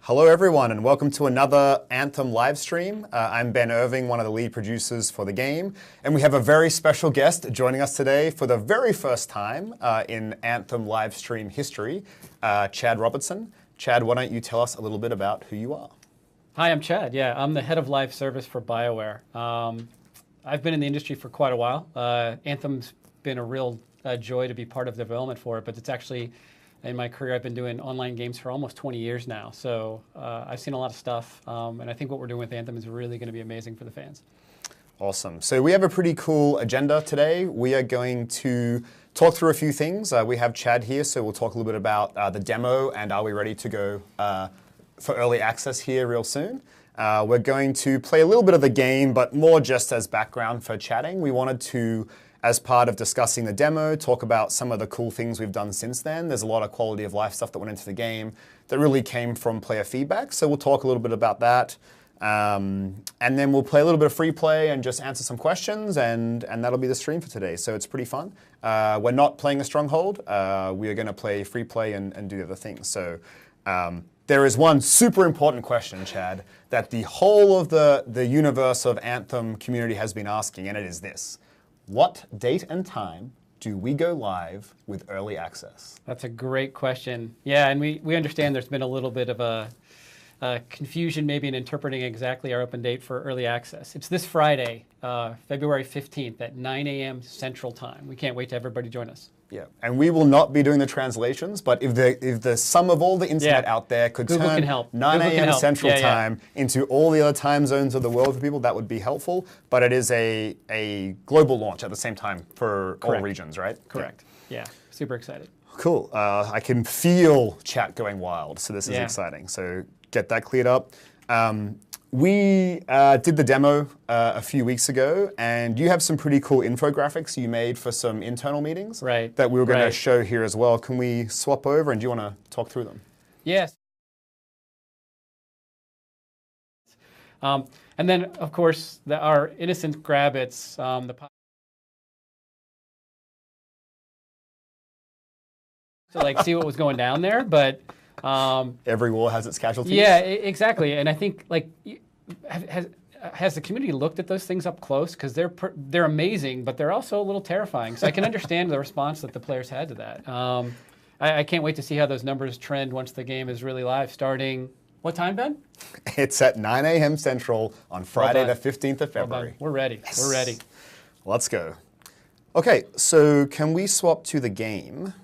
Hello everyone and welcome to another Anthem live stream. I'm Ben Irving, one of the lead producers for the game, and we have a very special guest joining us today for the very first time in Anthem live stream history, Chad Robertson. Chad, why don't you tell us a little bit about who you are? Hi, I'm Chad. Yeah, I'm the head of live service for BioWare. I've been in the industry for quite a while. Anthem's been a real joy to be part of the development for it, but it's actually, in my career, I've been doing online games for almost 20 years now. So I've seen a lot of stuff, and I think what we're doing with Anthem is really going to be amazing for the fans. Awesome. So we have a pretty cool agenda today. We are going to talk through a few things. We have Chad here, so we'll talk a little bit about the demo and are we ready to go for early access here real soon. We're going to play a little bit of the game, but more just as background for chatting. We wanted to, as part of discussing the demo, talk about some of the cool things we've done since then. There's a lot of quality of life stuff that went into the game that really came from player feedback. So we'll talk a little bit about that. And then we'll play a little bit of free play and just answer some questions, and that'll be the stream for today. So it's pretty fun. We're not playing a stronghold. We are going to play free play and do the other things. So there is one super important question, Chad, that the whole of the universe of Anthem community has been asking, and it is this. What date and time do we go live with early access? That's a great question. Yeah, and we understand there's been a little bit of a confusion maybe in interpreting exactly our open date for early access. It's this Friday, February 15th at 9 a.m. Central Time. We can't wait to have everybody join us. Yeah, and we will not be doing the translations, but if the sum of all the internet out there could Google turn can help. 9 a.m. Central Time into all the other time zones of the world for people, that would be helpful. But it is a global launch at the same time for all regions, right? Correct. Yeah, super excited. Cool. I can feel chat going wild, so this is exciting. So get that cleared up. We did the demo a few weeks ago, and you have some pretty cool infographics you made for some internal meetings that we were going to show here as well. Can we swap over, and do you want to talk through them? Yes. And then, of course, our innocent grabbits, to like see what was going down there, but every war has its casualties. Yeah, exactly. And I think like has the community looked at those things up close? Because they're amazing, but they're also a little terrifying. So I can understand the response that the players had to that. I can't wait to see how those numbers trend once the game is really live. Starting what time, Ben? It's at 9 a.m. Central on Friday, the 15th of February. We're ready. Yes. We're ready. Let's go. Okay, so can we swap to the game,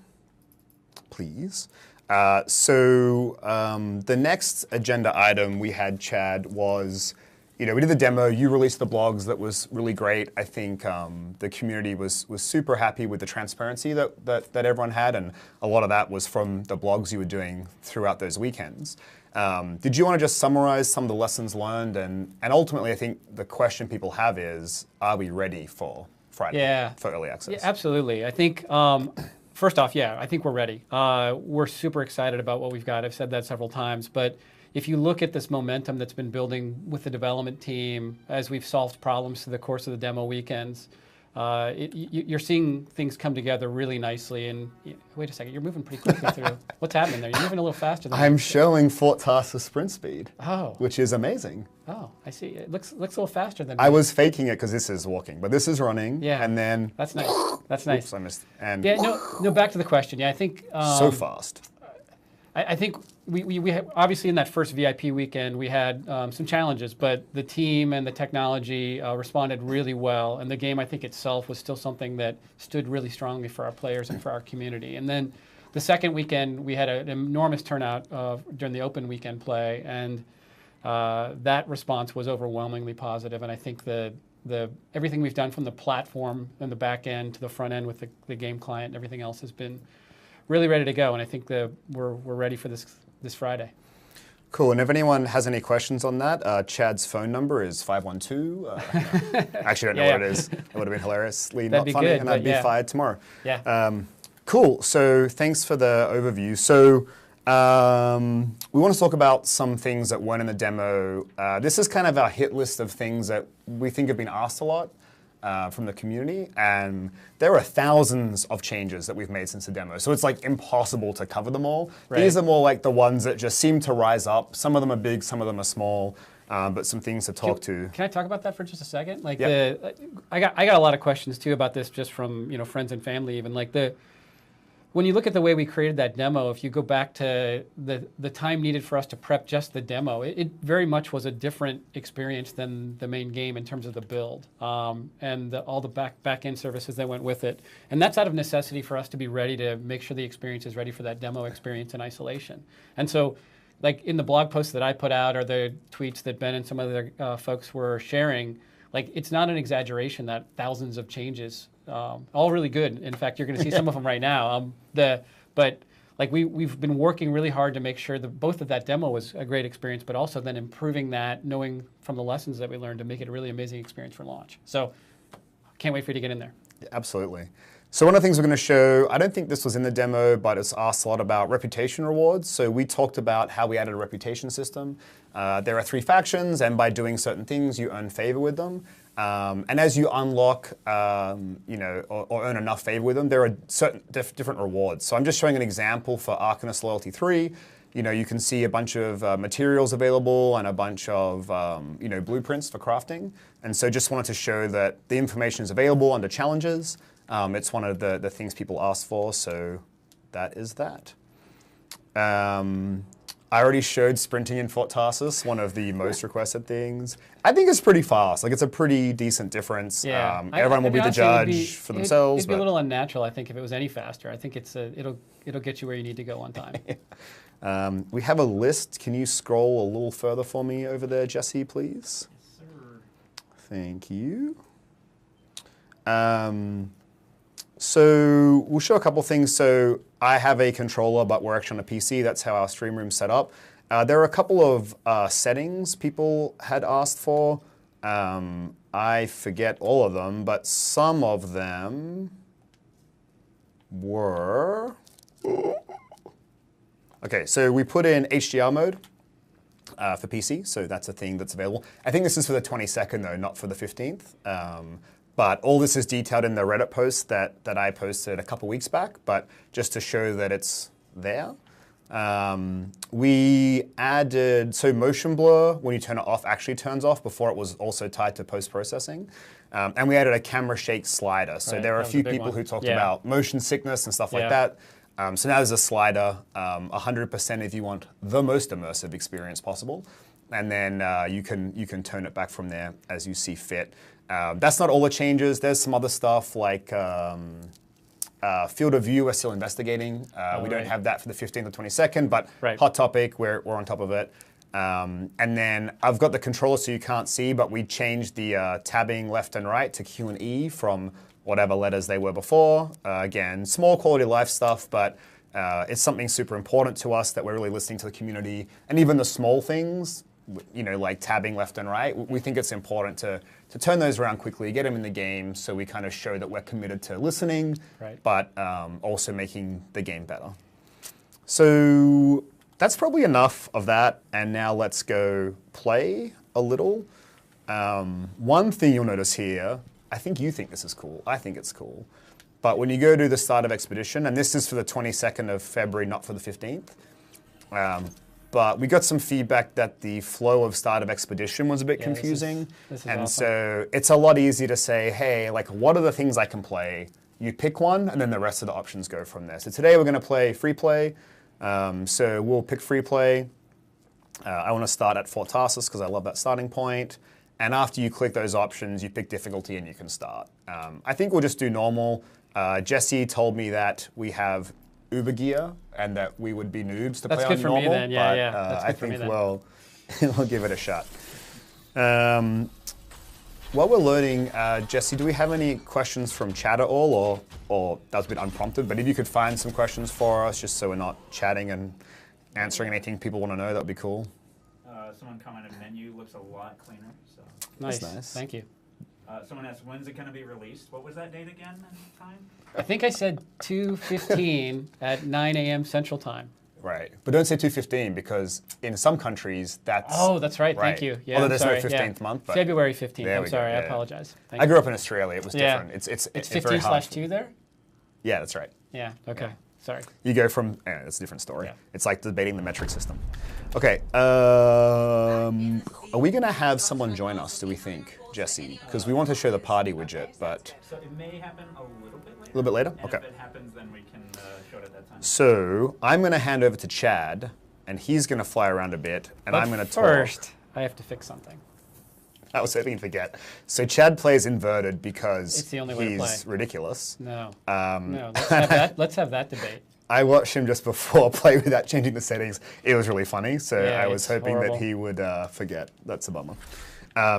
please? The next agenda item we had, Chad, was, we did the demo, you released the blogs, that was really great. I think the community was super happy with the transparency that everyone had, and a lot of that was from the blogs you were doing throughout those weekends. Did you want to just summarize some of the lessons learned? And ultimately, I think the question people have is, are we ready for Friday, for early access? Yeah, absolutely. I think first off, I think we're ready. We're super excited about what we've got. I've said that several times. But if you look at this momentum that's been building with the development team as we've solved problems through the course of the demo weekends, you're seeing things come together really nicely. And wait a second, you're moving pretty quickly through. What's happening there? You're moving a little faster than I'm showing Fort Tarsus sprint speed, which is amazing. Oh, I see. It looks a little faster than I was faking it because this is walking, but this is running. Yeah, and then that's nice. That's nice. Oops, I missed. And no. Back to the question. Yeah, I think so fast. I think we obviously in that first VIP weekend we had some challenges, but the team and the technology responded really well, and the game I think itself was still something that stood really strongly for our players and for our community. And then the second weekend we had an enormous turnout during the open weekend play, and that response was overwhelmingly positive. And I think everything we've done from the platform and the back end to the front end with the game client and everything else has been really ready to go, and I think we're ready for this Friday. Cool, and if anyone has any questions on that, Chad's phone number is 512. Actually, I don't know what it is. It would have been hilariously not funny, and I'd be fired tomorrow. Yeah. Cool, so thanks for the overview. So we want to talk about some things that weren't in the demo. This is kind of our hit list of things that we think have been asked a lot. from the community, and there are thousands of changes that we've made since the demo. So it's like impossible to cover them all. Right. These are more like the ones that just seem to rise up. Some of them are big, some of them are small, but some things to talk to. Can I talk about that for just a second? Like Yep. I got a lot of questions too about this, just from friends and family even. Like when you look at the way we created that demo, if you go back to the time needed for us to prep just the demo, it very much was a different experience than the main game in terms of the build and all the back-end services that went with it. And that's out of necessity for us to be ready to make sure the experience is ready for that demo experience in isolation. And so, like in the blog posts that I put out or the tweets that Ben and some other folks were sharing, like it's not an exaggeration that thousands of changes, all really good. In fact, you're going to see some of them right now. But like we've been working really hard to make sure that both of that demo was a great experience, but also then improving that, knowing from the lessons that we learned to make it a really amazing experience for launch. So can't wait for you to get in there. Yeah, absolutely. So one of the things we're going to show, I don't think this was in the demo, but it's asked a lot about reputation rewards. So we talked about how we added a reputation system. There are 3 factions, and by doing certain things, you earn favor with them. And as you unlock, or earn enough favor with them, there are certain different rewards. So I'm just showing an example for Arcanist Loyalty 3. You can see a bunch of materials available and a bunch of blueprints for crafting. And so just wanted to show that the information is available under challenges. It's one of the things people ask for, so that is that. I already showed sprinting in Fort Tarsus, one of the most requested things. I think it's pretty fast. Like, it's a pretty decent difference. Yeah. Everyone will be the judge for themselves. It'd be a little unnatural, I think, if it was any faster. I think it'll get you where you need to go on time. We have a list. Can you scroll a little further for me over there, Jesse, please? Yes, sir. Thank you. So we'll show a couple things. So I have a controller, but we're actually on a PC. That's how our stream room's set up. There are a couple of settings people had asked for. I forget all of them, but some of them were... Okay, so we put in HDR mode for PC, so that's a thing that's available. I think this is for the 22nd, though, not for the 15th. But all this is detailed in the Reddit post that I posted a couple weeks back, but just to show that it's there. We added, so motion blur, when you turn it off, actually turns off. Before it was also tied to post-processing. And we added a camera shake slider. So there are a few people who talked about motion sickness and stuff like that. So now there's a slider, 100% if you want the most immersive experience possible. And then you can turn it back from there as you see fit. That's not all the changes. There's some other stuff like field of view we're still investigating. We don't have that for the 15th or 22nd, but hot topic, we're on top of it. And then I've got the controller so you can't see, but we changed the tabbing left and right to Q and E from whatever letters they were before. Again, small quality of life stuff, but it's something super important to us that we're really listening to the community. And even the small things, like tabbing left and right, we think it's important to turn those around quickly, get them in the game, so we kind of show that we're committed to listening, but also making the game better. So that's probably enough of that, and now let's go play a little. One thing you'll notice here, I think you think this is cool, I think it's cool, but when you go to the start of Expedition, and this is for the 22nd of February, not for the 15th, but we got some feedback that the flow of start of Expedition was a bit confusing. This is and awesome. So it's a lot easier to say, hey, like, what are the things I can play? You pick one, and then the rest of the options go from there. So today we're going to play free play. So we'll pick free play. I want to start at Fort Tarsus because I love that starting point. And after you click those options, you pick difficulty and you can start. I think we'll just do normal. Jesse told me that we have Uber gear and that we would be noobs to play on normal. That's good for me then, yeah. But I think we'll give it a shot. While we're learning, Jesse, do we have any questions from chat at all, or that was a bit unprompted, but if you could find some questions for us, just so we're not chatting and answering anything people want to know, that would be cool. Someone commented menu looks a lot cleaner. So. Nice. That's nice. Thank you. Someone asked, when's it going to be released? What was that date again and time? I think I said 2:15 at 9 a.m. Central Time. Right, but don't say 215 because in some countries that's... Oh, that's right. Thank you. Yeah, although I'm there's sorry. no 15th month. But February 15th. there I'm we sorry. go, I yeah. apologize. Thank I you. grew up in Australia. It was Yeah. different. It's 15 very hard. /2 there? Yeah, that's right. Yeah, okay. Sorry. You go from, that's a different story. Yeah. It's like debating the metric system. Okay, are we going to have someone join us, do we think, Jesse? Because we want to show the party widget, but... So it may happen a little bit later. A little bit later? And Okay. if it happens, then we can show it at that time. So I'm going to hand over to Chad, and he's going to fly around a bit, and But I'm going to talk. first, I have to fix something. I was hoping you'd forget. So Chad plays inverted because It's the only way to he's play. ridiculous. No. No. Let's have that debate. I watched him just before play without changing the settings. It was really funny, so Yeah, I was it's hoping horrible. that he would forget. That's a bummer.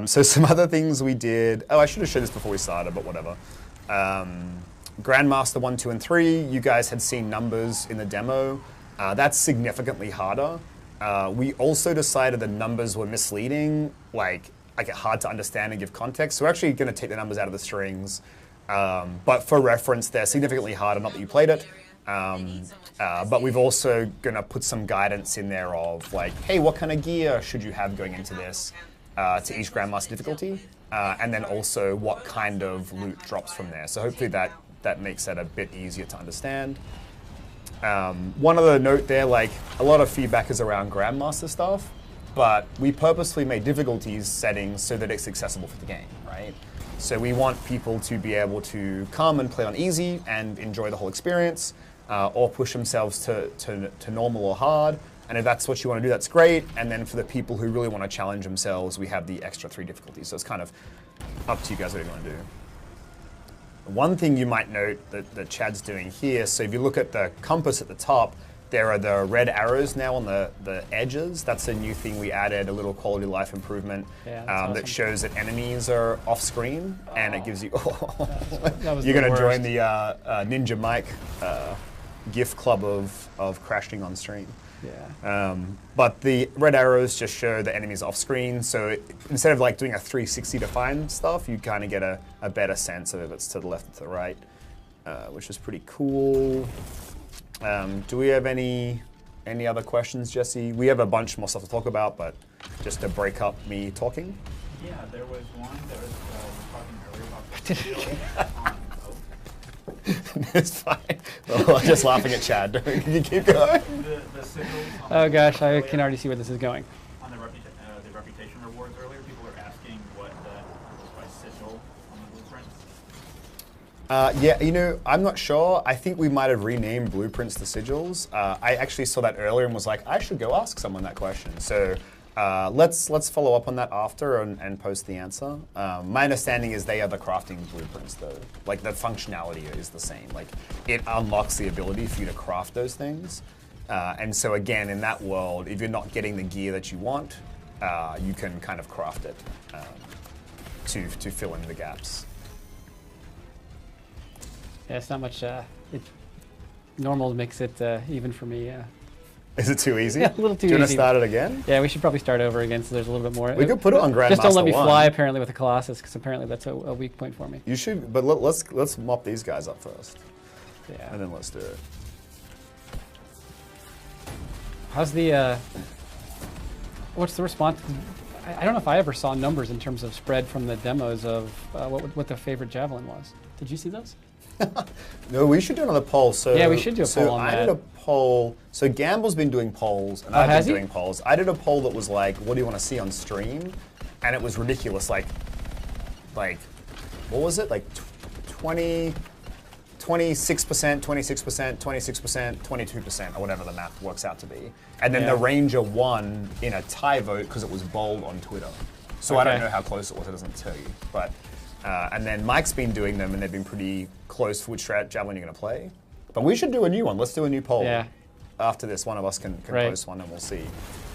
So some other things we did. Oh, I should have showed this before we started, but whatever. Grandmaster 1, 2, and 3. You guys had seen numbers in the demo. That's significantly harder. We also decided the numbers were misleading, like hard to understand and give context. So we're actually going to take the numbers out of the strings. But for reference, they're significantly harder, not that you played it. But we've also going to put some guidance in there of like, hey, what kind of gear should you have going into this to each Grandmaster difficulty? And then also what kind of loot drops from there. So hopefully that makes it a bit easier to understand. One other note there, like a lot of feedback is around Grandmaster stuff, but we purposely made difficulties settings so that it's accessible for the game, right? So we want people to be able to come and play on easy and enjoy the whole experience, or push themselves to normal or hard. And if that's what you want to do, that's great. And then for the people who really want to challenge themselves, we have the extra 3 difficulties. So it's kind of up to you guys what you want to do. One thing you might note that Chad's doing here, so if you look at the compass at the top, there are the red arrows now on the edges. That's a new thing we added, a little quality of life improvement Yeah, that shows that enemies are off screen, and it gives you... That was You're the going to join worst. the Ninja Mike gift club of crashing on stream. Yeah. But the red arrows just show the enemies off screen, so instead of like doing a 360 to find stuff, you kind of get a better sense of if it's to the left or to the right, which is pretty cool. Do we have any other questions, Jesse? We have a bunch more stuff to talk about, but just to break up me talking. Yeah, there was one that was talking earlier about the on oak. It's fine. Well, I'm just laughing at Chad. Can you keep going? The sigils on Oh the- gosh, I can already see where this is going. On the reputation rewards earlier, people were asking what was by sigil on the blueprints. Yeah, you know, I'm not sure. I think we might have renamed blueprints to sigils. I actually saw that earlier and was like, I should go ask someone that question. So let's follow up on that after and post the answer. My understanding is they are the crafting blueprints, though. Like the functionality is the same. Like it unlocks the ability for you to craft those things. And so again, in that world, if you're not getting the gear that you want, you can kind of craft it to fill in the gaps. Yeah, it's not much. Normal makes it even for me. Is it too easy? Yeah, a little too Do you want to easy. start it again? Yeah, we should probably start over again so there's a little bit more. We could put it on Grandmaster Just don't let me 1. fly apparently with the Colossus because apparently that's a weak point for me. You should, but let's mop these guys up first, Yeah. and then let's do it. How's the? What's the response? I don't know if I ever saw numbers in terms of spread from the demos of what the favorite javelin was. Did you see those? No, we should do another poll. So Yeah, we should do a poll on I that. did a poll. So Gamble's been doing polls, and Oh, I've has been he? doing polls. I did a poll that was like, "What do you want to see on stream?" And it was ridiculous. Like, what was it? Like 26%, 26%, 26%, 22%, or whatever the math works out to be. And then Yeah. the Ranger won in a tie vote because it was bold on Twitter. So I don't Okay. know how close it was. It doesn't tell you, but. And then Mike's been doing them, and they've been pretty close for which javelin you're going to play. But we should do a new one. Let's do a new poll. Yeah. After this, one of us can Right. post one, and we'll see.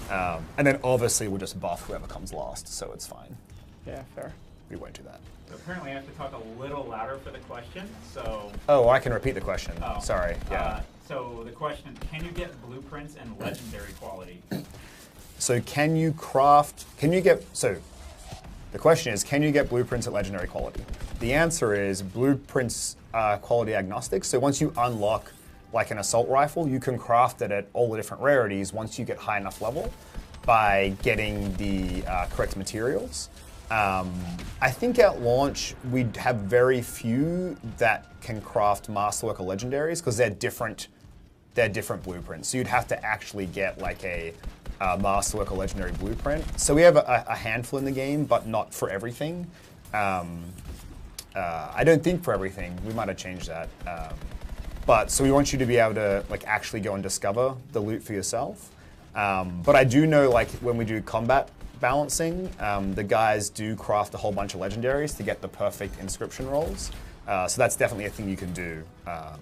And then obviously we'll just buff whoever comes last, so it's fine. Yeah, fair. We won't do that. So apparently I have to talk a little louder for the question, so... Oh, I can repeat the question. Oh. Sorry. Yeah. So the question, can you get blueprints and legendary quality? So can you craft? Can you get? So the question is, can you get blueprints at legendary quality? The answer is blueprints are quality agnostic. So once you unlock like an assault rifle, you can craft it at all the different rarities once you get high enough level by getting the correct materials. I think at launch we'd have very few that can craft Masterwork or Legendaries because they're different blueprints. So you'd have to actually get like a Masterwork or Legendary blueprint. So we have a handful in the game, but not for everything. I don't think for everything. We might have changed that. But so we want you to be able to like actually go and discover the loot for yourself. But I do know like when we do combat balancing, the guys do craft a whole bunch of legendaries to get the perfect inscription rolls. So that's definitely a thing you can do. But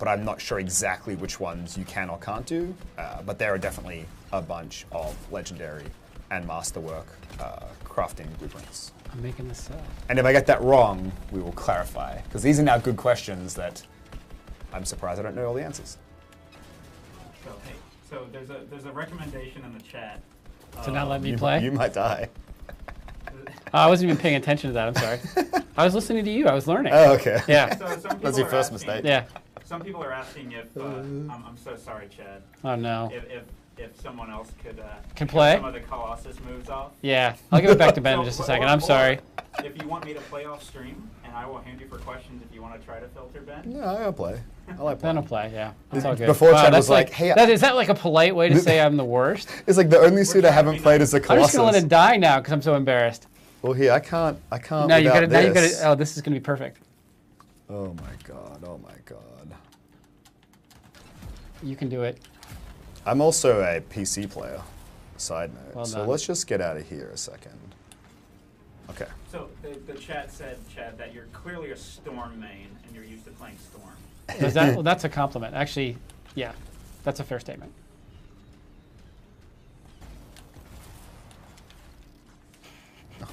I'm not sure exactly which ones you can or can't do. But there are definitely a bunch of legendary and masterwork crafting blueprints. I'm making this up. And if I get that wrong, we will clarify. Because these are now good questions that I'm surprised I don't know all the answers. So, hey, so there's a recommendation in the chat. To not let me play? You might die. I wasn't even paying attention to that, I'm sorry. I was listening to you, I was learning. Oh, okay. Yeah. So some people That's your are first asking- mistake. Yeah. Some people are asking if, I'm so sorry, Chad, Oh no. if someone else could Can show play? some of the Colossus moves off. Yeah. I'll give it back to Ben in So, just a or- second. or- I'm sorry. If you want me to play off stream, and I will hand you for questions if you want to try to filter Ben. No, I'll play. I like Ben playing. will play, yeah. That's all good. Before Chad that's was like, hey, is that like a polite way to say I'm the worst? It's like the only suit I trying to haven't be played nice. is the I'm Colossus. just gonna let it die now because I'm so embarrassed. Well, here, I can't No, you without gotta, now you this. gotta, oh, this is gonna be perfect. Oh my god, oh my god. You can do it. I'm also a PC player, side note. Well so done. let's just get out of here a second. Okay. So the chat said, Chad, that you're clearly a Storm main and you're used to playing Storm. Is that, well, that's a compliment. Actually, yeah, that's a fair statement.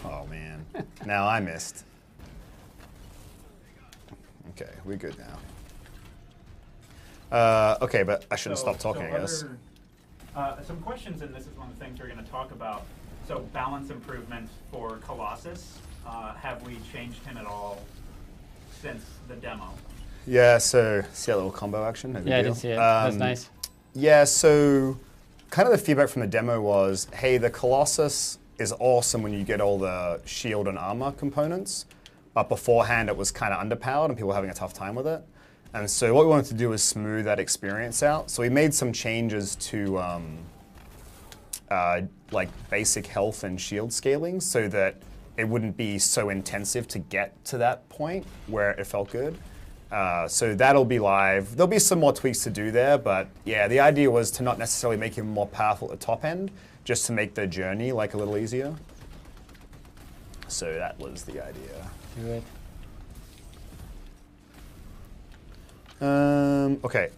Oh man. Now I missed. Okay, we're good now. Okay, but I shouldn't stop talking, I guess. Some questions, and this is one of the things we're going to talk about. So balance improvement for Colossus. Have we changed him at all since the demo? Yeah, so see that little combo action? No big Yeah, I deal. did see it. That's nice. Yeah, so kind of the feedback from the demo was, hey, the Colossus is awesome when you get all the shield and armor components, but beforehand it was kind of underpowered and people were having a tough time with it. And so what we wanted to do was smooth that experience out. So we made some changes to like basic health and shield scaling so that it wouldn't be so intensive to get to that point where it felt good. So that'll be live. There'll be some more tweaks to do there, but yeah, the idea was to not necessarily make him more powerful at the top end, just to make the journey like a little easier. So that was the idea. Good. Okay,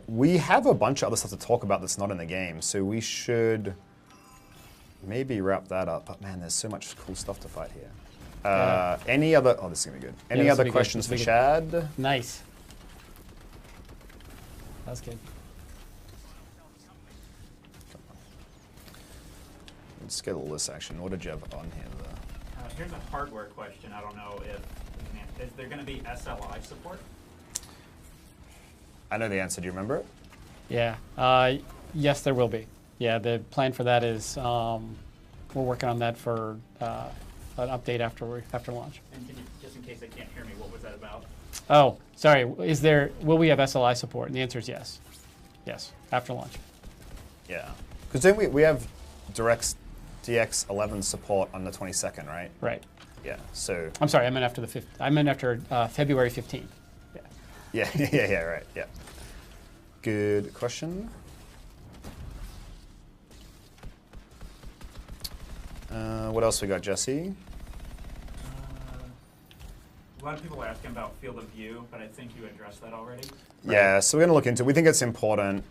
we have a bunch of other stuff to talk about that's not in the game, so we should maybe wrap that up. But man, there's so much cool stuff to fight here. Any other? Oh, this is gonna be good. Any this will other be good. questions This for will be Chad? Nice. That was good. Let's get a list action. What did you have on here? Here's a hardware question. I don't know if is there going to be SLI support? I know the answer. Do you remember it? Yeah. Yes, there will be. Yeah, the plan for that is we're working on that for an update after launch. And can you, just in case they can't hear me, what was that about? Oh, sorry. Will we have SLI support? And the answer is yes. Yes, after launch. Yeah. Because then we have DX11 support on the 22nd, right? Right. Yeah. So. I'm sorry. I meant after February 15th. Yeah. Yeah. Right. Yeah. Good question. What else we got, Jesse? A lot of people are asking about field of view, but I think you addressed that already. Yeah, so we're going to look into it. We think it's important.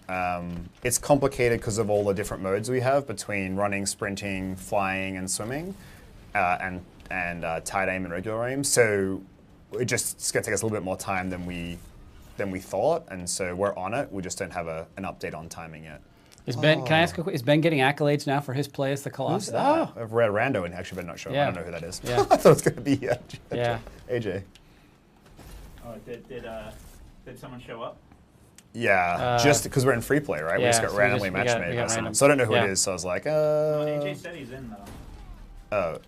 It's complicated because of all the different modes we have between running, sprinting, flying, and swimming, and tight aim and regular aim. So it's going to take us a little bit more time than we thought, and so we're on it. We just don't have an update on timing yet. Is Ben? Can I ask a question? Is Ben getting accolades now for his play as the Colossus? Oh, I've read Rando and actually, but not sure. Yeah. I don't know who that is. Yeah. I thought it was going to be Yeah. AJ. Oh, Did someone show up? Yeah, just because we're in free play, right? Yeah, we just got so randomly we match got made by random. someone. So I don't know who Yeah. it is, so I was like, AJ said he's in, though. Oh,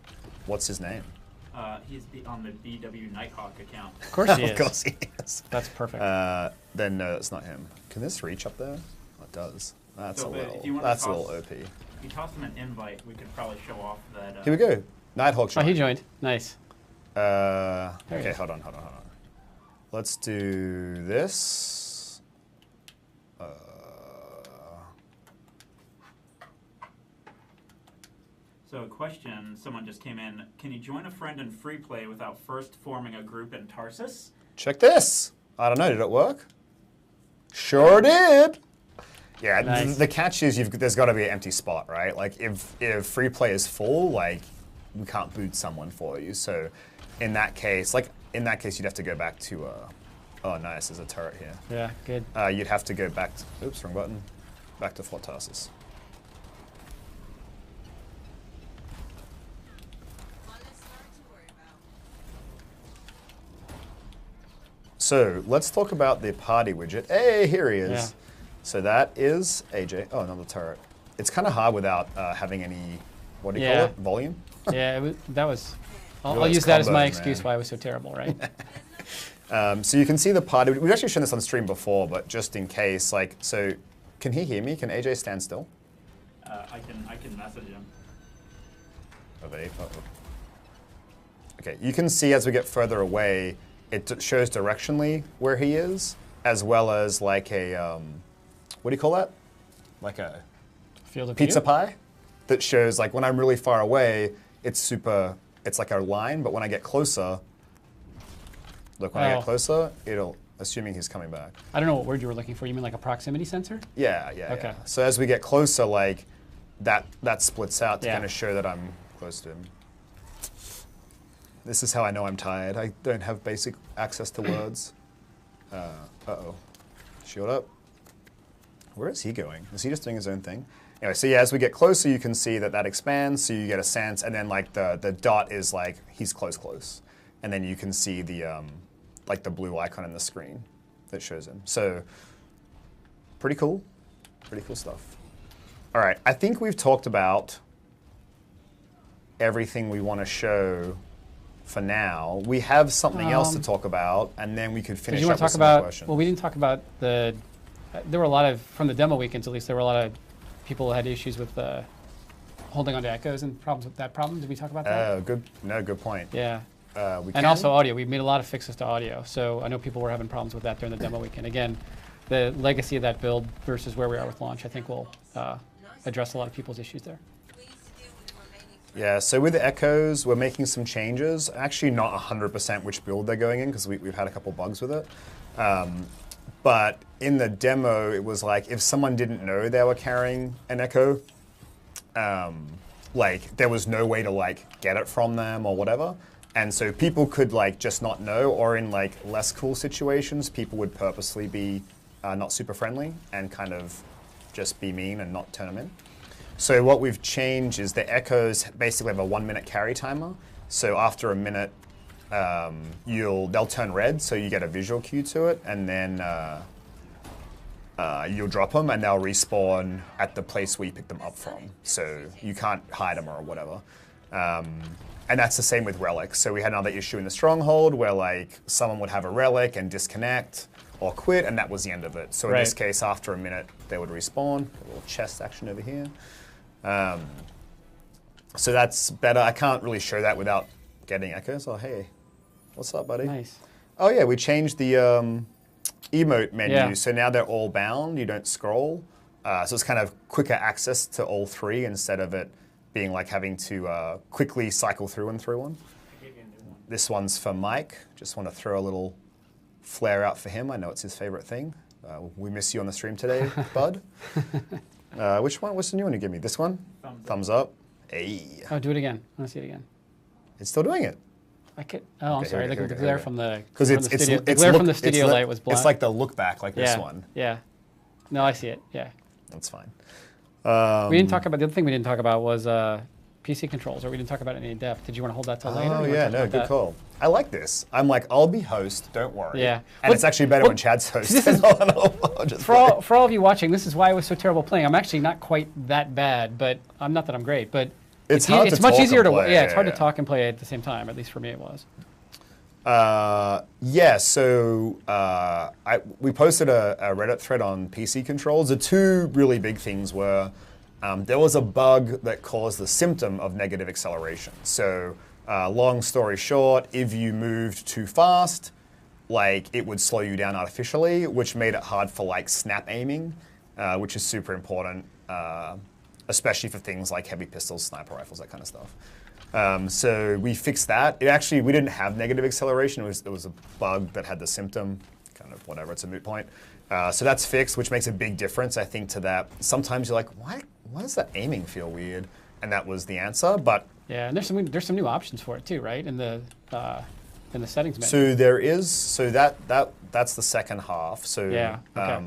what's his name? He's on the BW Nighthawk account. Of course he is. Of course he is. That's perfect. Then no, that's not him. Can this reach up there? Oh, it does. That's So, a but little. if you wanna That's a toss- little OP. If you toss him an invite, we could probably show off that. Here we go. Nighthawk Oh, shot. he joined. Nice. There he okay, is. hold on. Let's do this. So a question, someone just came in. Can you join a friend in free play without first forming a group in Tarsus? Check this. I don't know. Did it work? Sure did. Yeah. Nice. The catch is there's got to be an empty spot, right? Like if free play is full, like we can't boot someone for you. So in that case, you'd have to go back to. Oh, nice. There's a turret here. Yeah, good. You'd have to go back. Oops, wrong button. Back to Fort Tarsus. So let's talk about the party widget. Hey, here he is. Yeah. So that is AJ. Oh, another turret. It's kind of hard without having any, what do you Yeah. call it? Volume? Yeah, that was. I'll Well, use it's that as my combos, excuse man. why I was so terrible, right? So you can see the party. We've actually shown this on stream before, but just in case, so can he hear me? Can AJ stand still? I can message him. Okay, you can see as we get further away, it shows directionally where he is, as well as like a, what do you call that? Like a Field of pizza view? pie that shows like when I'm really far away, it's like a line, but when I get closer, look, when I Oh. get closer, assuming he's coming back. I don't know what word you were looking for. You mean like a proximity sensor? Yeah. Okay. So as we get closer, like that splits out to Yeah. kind of show that I'm close to him. This is how I know I'm tired. I don't have basic access to words. Uh-oh. Shield up. Where is he going? Is he just doing his own thing? Anyway, so yeah, as we get closer, you can see that expands, so you get a sense, and then like the dot is like he's close. And then you can see the like the blue icon in the screen that shows him. So pretty cool stuff. All right, I think we've talked about everything we want to show for now. We have something else to talk about, and then we could finish Did you up want to with talk some more about? questions. Well, we didn't talk about the. There were a lot of from the demo weekends at least. There were a lot of people who had issues with holding onto echoes and problems with that problem. Did we talk about that? Oh, good. No, good point. Yeah. We And also audio. We made a lot of fixes to audio. So I know people were having problems with that during the demo weekend. Again, the legacy of that build versus where we are with launch, I think will address a lot of people's issues there. Yeah, so with the echoes, we're making some changes. Actually, not 100% which build they're going in because we've had a couple bugs with it. But in the demo, it was like if someone didn't know they were carrying an echo, like there was no way to like get it from them or whatever. And so people could like just not know, or in like less cool situations, people would purposely be not super friendly and kind of just be mean and not turn them in. So what we've changed is the echoes basically have a 1 minute carry timer. So after a minute, they'll turn red, so you get a visual cue to it, and then you'll drop them, and they'll respawn at the place where you picked them up from. So you can't hide them or whatever. And that's the same with relics. So we had another issue in the stronghold where like someone would have a relic and disconnect or quit, and that was the end of it. So in this case, after a minute, they would respawn. A little chest action over here. So that's better. I can't really show that without getting echoes. Oh, hey, what's up, buddy? Nice. Oh yeah, we changed the emote menu, Yeah. so now they're all bound. You don't scroll, so it's kind of quicker access to all three instead of it being like having to quickly cycle through and through one. I gave you a new one. This one's for Mike. Just want to throw a little flare out for him. I know it's his favorite thing. We miss you on the stream today, bud. Which one? What's the new one you give me? This one? Thumbs up. Hey. Oh, do it again. I want to see it again. It's still doing it. I could. Oh, I'm Okay, sorry. here we go, The here we glare go. from the Because from it's the studio, the it's glare look- from the it's studio li- light was blunt. It's like the look back, like yeah, this one. Yeah. No, I see it. Yeah. That's fine. We didn't talk about the other thing we didn't talk about was PC controls, or we didn't talk about it in depth. Did you want to hold that till later? Oh yeah, no, good call. I like this. I'm like, I'll be host, don't worry. Yeah. And it's actually better when Chad's host. For all of you watching, this is why I was so terrible playing. I'm actually not quite that bad, but I'm not that I'm great, but it's much easier to play. Yeah, it's hard to talk and play at the same time. At least for me, it was. Yeah, so we posted a Reddit thread on PC controls. The two really big things were there was a bug that caused the symptom of negative acceleration. So long story short, if you moved too fast, like it would slow you down artificially, which made it hard for like snap aiming, which is super important, especially for things like heavy pistols, sniper rifles, that kind of stuff. So we fixed that. We didn't have negative acceleration. It was a bug that had the symptom, kind of whatever, it's a moot point. So that's fixed, which makes a big difference, I think, to that. Sometimes you're like, why does that aiming feel weird? And that was the answer, but... Yeah, and there's some new options for it too, right? In the settings menu. So there is, that's the second half. So, yeah, okay.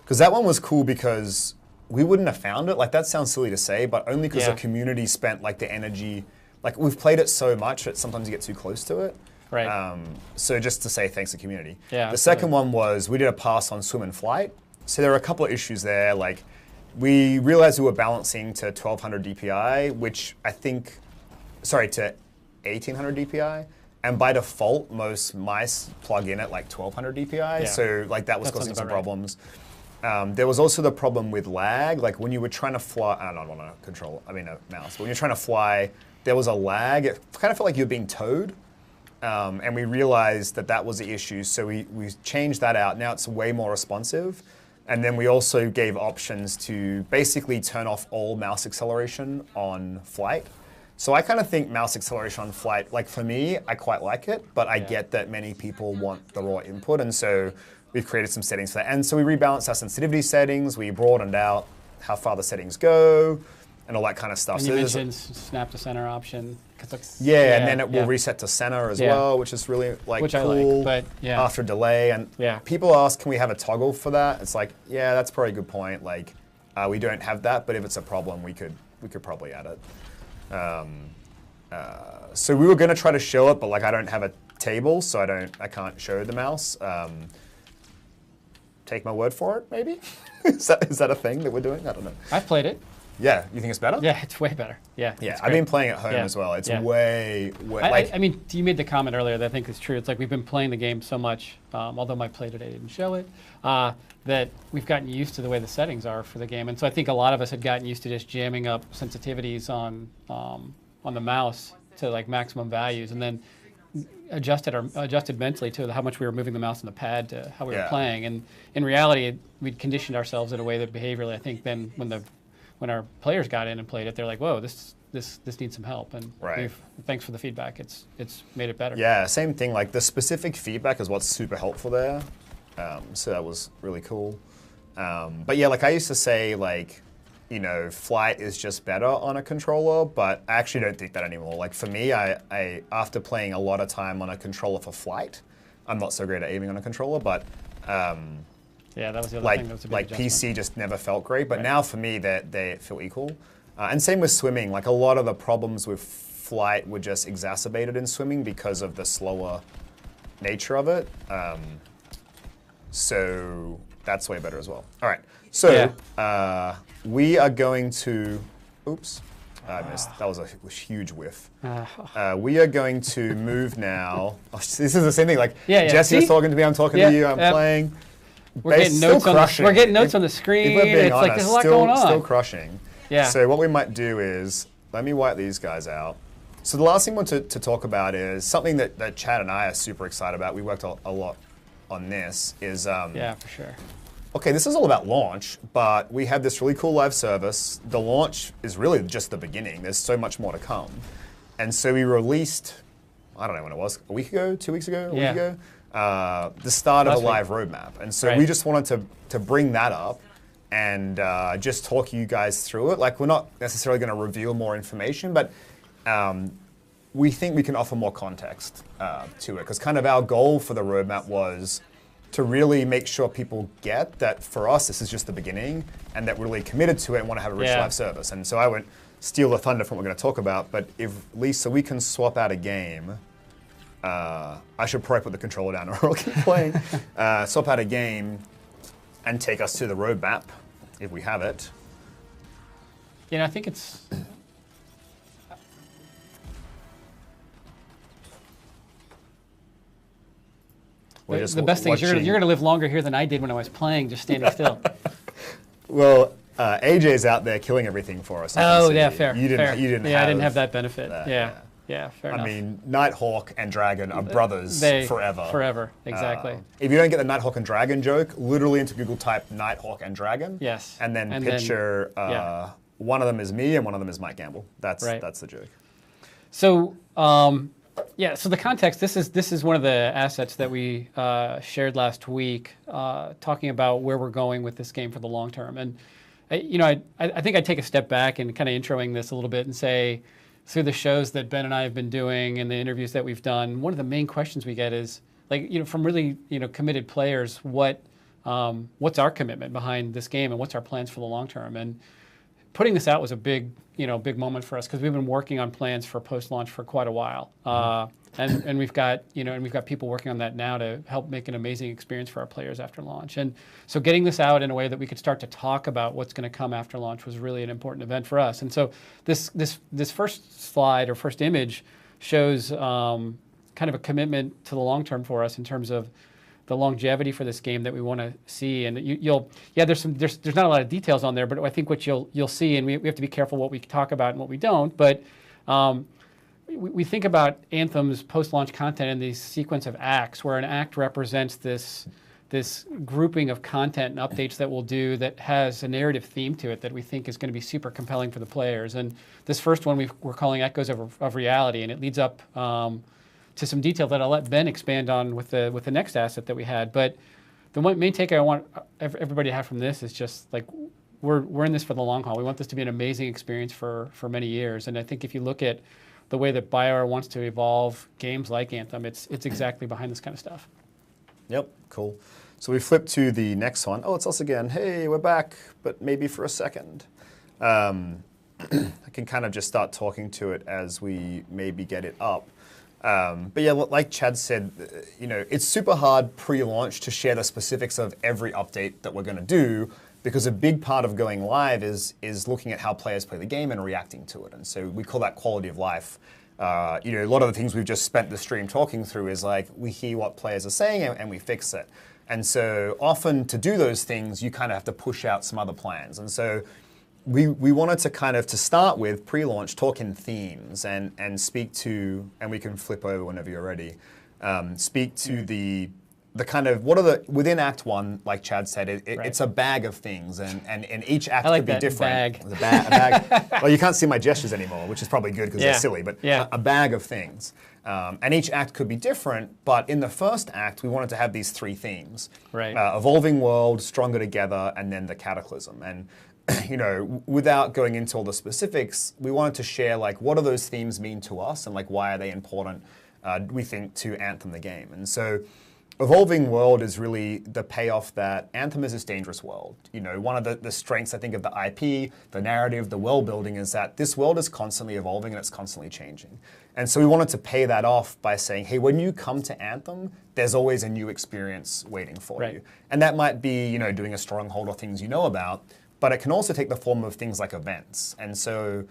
Because that one was cool because we wouldn't have found it. Like, that sounds silly to say, but only because the community spent like the energy. Like, we've played it so much that sometimes you get too close to it. Right. So just to say thanks to community. Yeah. The second one was we did a pass on swim and flight. So there were a couple of issues there. Like, we realized we were balancing to 1200 DPI, which I think, to 1800 DPI. And by default, most mice plug in at like 1200 DPI. Yeah. So like that was That causing sounds some about right. problems. There was also the problem with lag. Like when you were trying to fly, I don't want a mouse, but when you're trying to fly, there was a lag. It kind of felt like you were being towed. And we realized that was the issue. So we changed that out. Now it's way more responsive. And then we also gave options to basically turn off all mouse acceleration on flight. So I kind of think mouse acceleration on flight, like for me, I quite like it, but I get that many people want the raw input. And so we've created some settings for that. And so we rebalanced our sensitivity settings. We broadened out how far the settings go and all that kind of stuff. And so you mentioned snap to center option. And then it will reset to center as well, which is really cool. I like, but after delay. And people ask, can we have a toggle for that? It's like, yeah, that's probably a good point. Like, we don't have that, but if it's a problem, we could probably add it. So we were going to try to show it, but like I don't have a table, so I can't show the mouse. Take my word for it, maybe? Is that a thing that we're doing? I don't know. I've played it. Yeah, you think it's better? Yeah, it's way better. Yeah, yeah. I've been playing at home as well. It's way I mean, you made the comment earlier that I think is true. It's like we've been playing the game so much, although my play today didn't show it, that we've gotten used to the way the settings are for the game. And so I think a lot of us had gotten used to just jamming up sensitivities on the mouse to like maximum values, and then adjusted mentally to how much we were moving the mouse and the pad to how we were playing. And in reality, we'd conditioned ourselves in a way that behaviorally, I think, then when our players got in and played it, they're like, whoa, this needs some help. And thanks for the feedback. It's made it better. Yeah, same thing. Like the specific feedback is what's super helpful there. So that was really cool. But yeah, like I used to say, like, you know, flight is just better on a controller, but I actually don't think that anymore. Like for me, I after playing a lot of time on a controller for flight, I'm not so great at aiming on a controller, but yeah, that was the other thing. That was a big adjustment. PC just never felt great, but now for me, they feel equal. And same with swimming. Like a lot of the problems with flight were just exacerbated in swimming because of the slower nature of it. So that's way better as well. All right, so we are going to, oops, I missed. That was a huge whiff. We are going to move now. Oh, this is the same thing. Like Jesse was talking to me, I'm talking to you, I'm playing. We're getting notes on the screen. It's like there's a lot going on. Still crushing. Yeah. So what we might do is, let me wipe these guys out. So the last thing I want to talk about is something that Chad and I are super excited about. We worked a lot on this. Yeah, for sure. Okay, this is all about launch, but we have this really cool live service. The launch is really just the beginning. There's so much more to come. And so we released, I don't know when it was, a week ago, 2 weeks ago, a week ago, the start of a live roadmap. And so we just wanted to bring that up and just talk you guys through it. Like, we're not necessarily going to reveal more information, but we think we can offer more context to it, because kind of our goal for the roadmap was to really make sure people get that for us, this is just the beginning, and that we're really committed to it and want to have a rich live service. And so I went steal the thunder from what we're going to talk about, but if Lisa, we can swap out a game. I should probably put the controller down or I'll keep playing. Swap out a game and take us to the roadmap, if we have it. You know, I think it's... The best thing is you're going to live longer here than I did when I was playing, just standing still. Well, AJ's out there killing everything for us. Oh, yeah, fair. You didn't. You didn't. Yeah, I didn't have that benefit. That, yeah, fair enough. I mean, Nighthawk and Dragon are brothers forever. Forever, exactly. If you don't get the Nighthawk and Dragon joke, literally into Google type Nighthawk and Dragon. Yes. And then picture one of them is me and one of them is Mike Gamble. That's the joke. So. So the context, this is one of the assets that we shared last week, talking about where we're going with this game for the long term. And, I think I'd take a step back and kind of introing this a little bit and say, through the shows that Ben and I have been doing and the interviews that we've done, one of the main questions we get is, from really, committed players, what's our commitment behind this game and what's our plans for the long term? And putting this out was a big moment for us because we've been working on plans for post-launch for quite a while, and we've got people working on that now to help make an amazing experience for our players after launch. And so getting this out in a way that we could start to talk about what's going to come after launch was really an important event for us. And so this first slide or first image shows kind of a commitment to the long term for us in terms of the longevity for this game that we want to see. And there's not a lot of details on there, but I think what you'll see, and we have to be careful what we talk about and what we don't, but we think about Anthem's post-launch content in these sequence of acts, where an act represents this grouping of content and updates that we'll do that has a narrative theme to it that we think is going to be super compelling for the players. And this first one we're calling Echoes of Reality, and it leads up to some detail that I'll let Ben expand on with the next asset that we had. But the main takeaway I want everybody to have from this is just like we're in this for the long haul. We want this to be an amazing experience for many years. And I think if you look at the way that BioWare wants to evolve games like Anthem, it's exactly behind this kind of stuff. Yep, cool. So we flip to the next one. Oh, it's us again. Hey, we're back, but maybe for a second. I can kind of just start talking to it as we maybe get it up. But yeah, like Chad said, it's super hard pre-launch to share the specifics of every update that we're going to do because a big part of going live is looking at how players play the game and reacting to it. And so we call that quality of life. A lot of the things we've just spent the stream talking through is like we hear what players are saying and we fix it. And so often to do those things, you kind of have to push out some other plans. And so we wanted to kind of, to start with, pre-launch, talk in themes and speak to, and we can flip over whenever you're ready, speak to the kind of, what are the, within Act 1, like Chad said, it's a bag of things, and each act could be different. Bag. A bag. Well, you can't see my gestures anymore, which is probably good because they're silly, but a bag of things. And each act could be different, but in the first act, we wanted to have these three themes. Right. Evolving world, stronger together, and then the cataclysm. And without going into all the specifics, we wanted to share like what do those themes mean to us and like why are they important, we think, to Anthem the game. And so evolving world is really the payoff that Anthem is this dangerous world. One of the strengths, I think, of the IP, the narrative, the world building is that this world is constantly evolving and it's constantly changing. And so we wanted to pay that off by saying, hey, when you come to Anthem, there's always a new experience waiting for you. And that might be, doing a stronghold or things you know about, but it can also take the form of things like events. And so,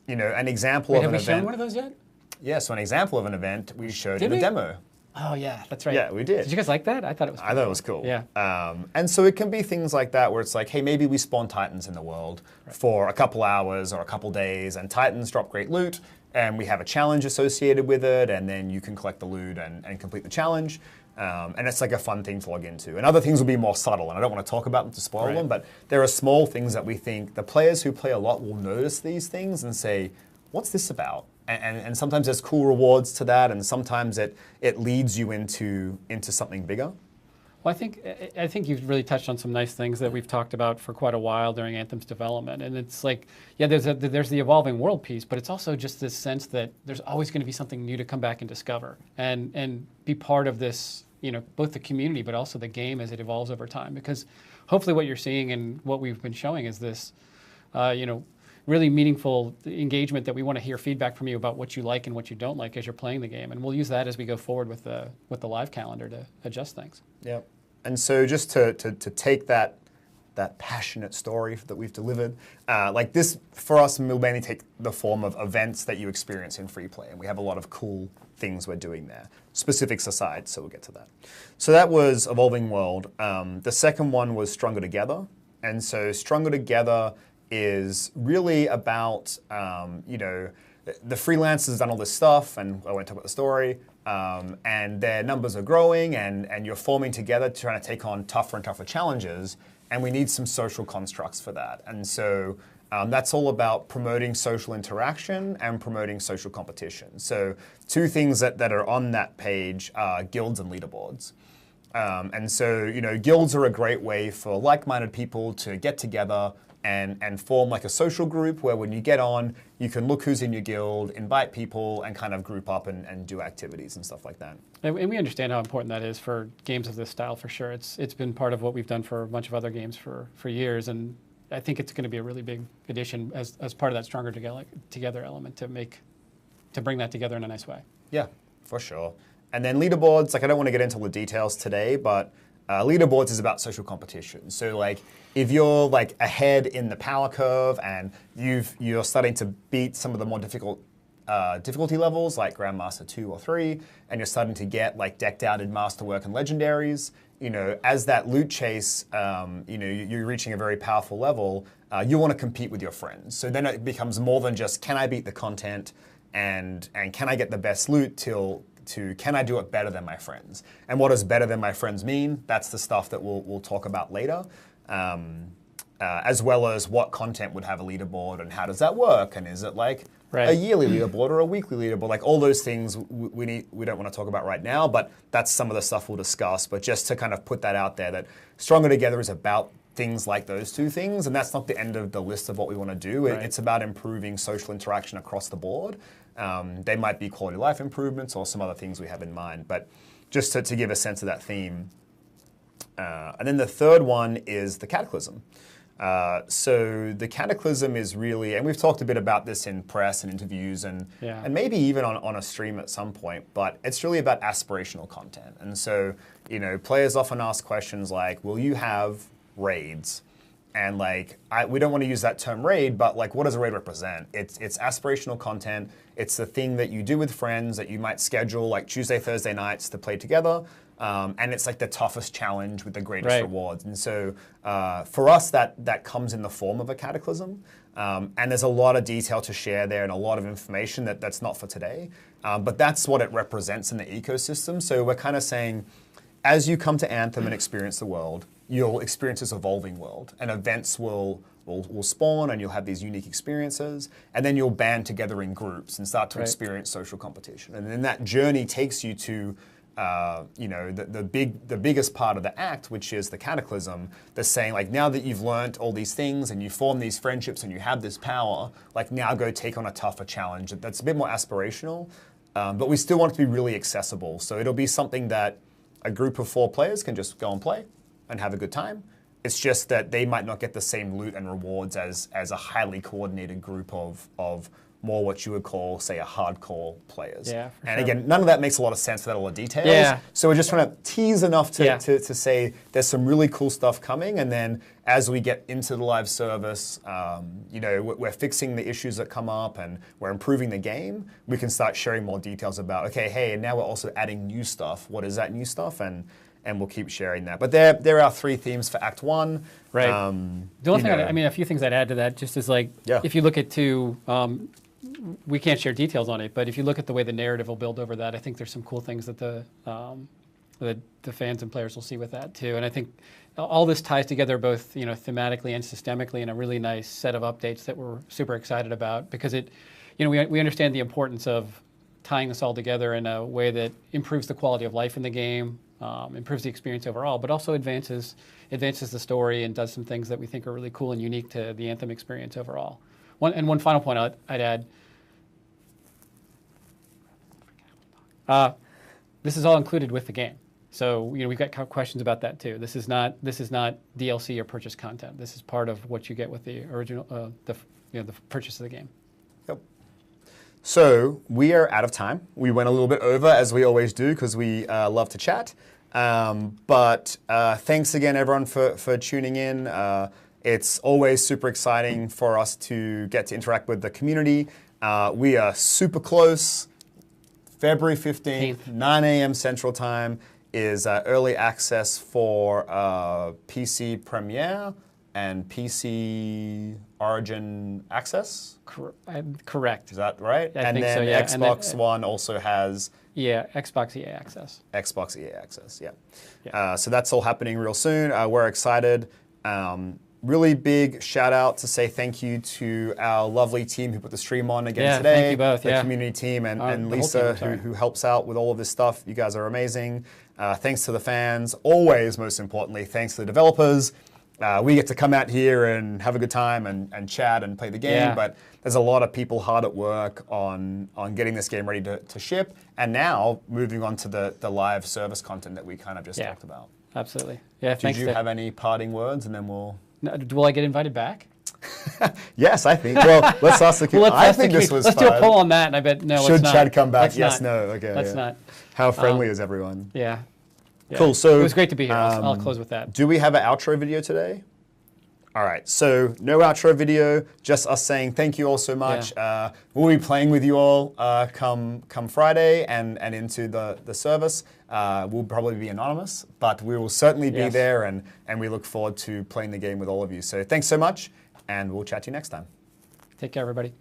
an example of an event. Have we shown one of those yet? Yeah, so an example of an event we showed in the demo. Oh yeah, that's right. Yeah, we did. Did you guys like that? I thought it was cool. I thought it was cool. Yeah. And so it can be things like that where it's like, hey, maybe we spawn Titans in the world for a couple hours or a couple days, and Titans drop great loot, and we have a challenge associated with it, and then you can collect the loot and complete the challenge. And it's like a fun thing to log into. And other things will be more subtle, and I don't want to talk about them to spoil them, but there are small things that we think the players who play a lot will notice these things and say, what's this about? And sometimes there's cool rewards to that, and sometimes it leads you into something bigger. Well, I think you've really touched on some nice things that we've talked about for quite a while during Anthem's development. And it's like, yeah, there's the evolving world piece, but it's also just this sense that there's always going to be something new to come back and discover and be part of this, both the community but also the game as it evolves over time. Because hopefully what you're seeing and what we've been showing is this, really meaningful engagement that we want to hear feedback from you about what you like and what you don't like as you're playing the game. And we'll use that as we go forward with the live calendar to adjust things. Yep. And so just to take that passionate story that we've delivered, like this, for us, will mainly take the form of events that you experience in free play. And we have a lot of cool things we're doing there. Specifics aside, so we'll get to that. So that was Evolving World. The second one was Stronger Together. And so Stronger Together is really about, you know, the freelancers done all this stuff, and I won't talk about the story, and their numbers are growing, and you're forming together trying to take on tougher and tougher challenges, and we need some social constructs for that. And so that's all about promoting social interaction and promoting social competition. So two things that are on that page are guilds and leaderboards. And so, you know, guilds are a great way for like-minded people to get together and form like a social group where when you get on, you can look who's in your guild, invite people, and kind of group up and do activities and stuff like that. And we understand how important that is for games of this style, for sure. It's been part of what we've done for a bunch of other games for years, and I think it's going to be a really big addition as part of that Stronger Together element to bring that together in a nice way. Yeah, for sure. And then leaderboards, like I don't want to get into all the details today, but leaderboards is about social competition. So like if you're like ahead in the power curve and you're starting to beat some of the more difficult difficulty levels like Grandmaster 2 or 3, and you're starting to get like decked out in Masterwork and Legendaries, you know, as that loot chase, you know, you're reaching a very powerful level, you want to compete with your friends. So then it becomes more than just can I beat the content and can I get the best loot to can I do it better than my friends? And what does better than my friends mean? That's the stuff that we'll talk about later, as well as what content would have a leaderboard and how does that work? And is it like a yearly leaderboard or a weekly leaderboard? Like all those things we don't want to talk about right now, but that's some of the stuff we'll discuss. But just to kind of put that out there, that Stronger Together is about things like those two things, and that's not the end of the list of what we want to do. Right. It's about improving social interaction across the board. They might be quality of life improvements or some other things we have in mind, but just to give a sense of that theme. And then the third one is the Cataclysm. So the Cataclysm is really, and we've talked a bit about this in press and interviews and maybe even on a stream at some point, but it's really about aspirational content. And so, you know, players often ask questions like, will you have raids? And like, we don't want to use that term raid, but like, what does a raid represent? It's aspirational content. It's the thing that you do with friends that you might schedule like Tuesday, Thursday nights to play together. And it's like the toughest challenge with the greatest rewards. And so for us, that comes in the form of a Cataclysm. And there's a lot of detail to share there and a lot of information that's not for today. But that's what it represents in the ecosystem. So we're kind of saying, as you come to Anthem and experience the world, you'll experience this evolving world, and events will spawn, and you'll have these unique experiences, and then you'll band together in groups and start to experience social competition. And then that journey takes you to, you know, the biggest part of the act, which is the Cataclysm. That's saying like, now that you've learned all these things and you form these friendships and you have this power, like now go take on a tougher challenge that's a bit more aspirational, but we still want it to be really accessible. So it'll be something that a group of 4 players can just go and play and have a good time. It's just that they might not get the same loot and rewards as a highly coordinated group of more what you would call, say, a hardcore players. Yeah, and again, none of that makes a lot of sense without all the details. Yeah. So we're just trying to tease enough to say there's some really cool stuff coming, and then as we get into the live service, you know, we're fixing the issues that come up and we're improving the game. We can start sharing more details about, okay, hey, and now we're also adding new stuff. What is that new stuff? And we'll keep sharing that. But there are 3 themes for Act 1. Right. The only thing, I mean, a few things I'd add to that just is like, if you look at 2, we can't share details on it, but if you look at the way the narrative will build over that, I think there's some cool things that the fans and players will see with that too. And I think all this ties together both, you know, thematically and systemically in a really nice set of updates that we're super excited about, because it, you know, we understand the importance of tying this all together in a way that improves the quality of life in the game, improves the experience overall, but also advances the story and does some things that we think are really cool and unique to the Anthem experience overall. One final point I'd add. This is all included with the game. So we've got questions about that too. This is not DLC or purchase content. This is part of what you get with the original, the purchase of the game. Yep. So we are out of time. We went a little bit over, as we always do, because we love to chat. But thanks again, everyone, for tuning in. It's always super exciting for us to get to interact with the community. We are super close. February 15th, 9 a.m. Central Time is early access for PC Premiere and PC Origin Access. Correct. Is that right? I think so, yeah. Xbox One also has... Yeah, Xbox EA Access. Xbox EA Access, yeah. So that's all happening real soon. We're excited. Really big shout out to say thank you to our lovely team who put the stream on again today. Thank you both. The community team and Lisa who helps out with all of this stuff. You guys are amazing. Thanks to the fans. Always, most importantly, thanks to the developers. We get to come out here and have a good time and chat and play the game, but there's a lot of people hard at work on getting this game ready to ship, and now moving on to the live service content that we kind of just talked about. Absolutely. Yeah, Did you have any parting words, and then we'll... No, will I get invited back? Yes, I think. Well, let's ask the community. I think this was Let's do a poll on that, and I bet no, Should let's not. Chad come back? Let's Yes, not. no. Okay. Let's not. How friendly is everyone? Yeah. Cool. So it was great to be here. I'll close with that. Do we have an outro video today? All right. So no outro video. Just us saying thank you all so much. We'll be playing with you all come Friday and into the service. We'll probably be anonymous, but we will certainly be there, and we look forward to playing the game with all of you. So thanks so much, and we'll chat to you next time. Take care, everybody.